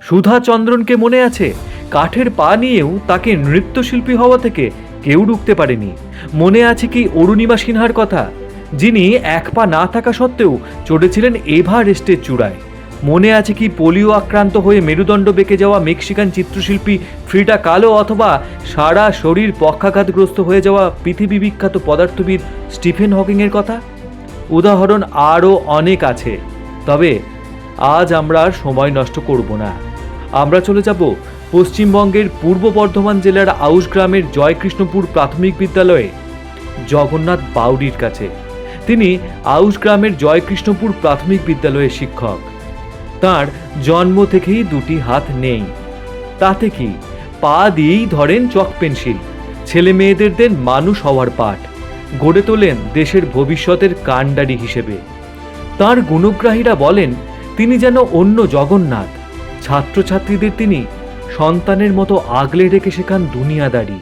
সুধা চন্দ্রনকে মনে আছে? কাঠের পা নিয়েও তাকে নৃত্যশিল্পী হওয়া থেকে কেউ রুখতে পারেনি। মনে আছে কি অরুণিমা সিনহার কথা, যিনি এক পা না থাকা সত্ত্বেও চড়েছিলেন এভারেস্টের চূড়ায়? মনে আছে কি পোলিও আক্রান্ত হয়ে মেরুদণ্ড বেঁকে যাওয়া মেক্সিকান চিত্রশিল্পী ফ্রিডা কালো, অথবা সারা শরীর পক্ষাঘাতগ্রস্ত হয়ে যাওয়া পৃথিবী বিখ্যাত পদার্থবিদ স্টিফেন হকিংয়ের কথা? উদাহরণ আরও অনেক আছে, তবে আজ আমরা আর সময় নষ্ট করব না। আমরা চলে যাব পশ্চিমবঙ্গের পূর্ব বর্ধমান জেলার আউশ গ্রামের জয়কৃষ্ণপুর প্রাথমিক বিদ্যালয়ে জগন্নাথ বাউরির কাছে। তিনি আউশ গ্রামের জয়কৃষ্ণপুর প্রাথমিক বিদ্যালয়ের শিক্ষক। তার জন্ম থেকেই দুটি হাত নেই, তাতে কি পা দিয়েই ধরেন চক পেন্সিল, ছেলে মেয়েদের দেন মানুষ হওয়ার পাঠ, গড়ে তোলেন দেশের ভবিষ্যতের কাণ্ডারি হিসেবে। তার গুণগ্রাহীরা বলেন তিনি যেন অন্য জগন্নাথ। ছাত্রছাত্রীদের তিনি সন্তানের মতো আগলে রেখে শেখান দুনিয়াদারি।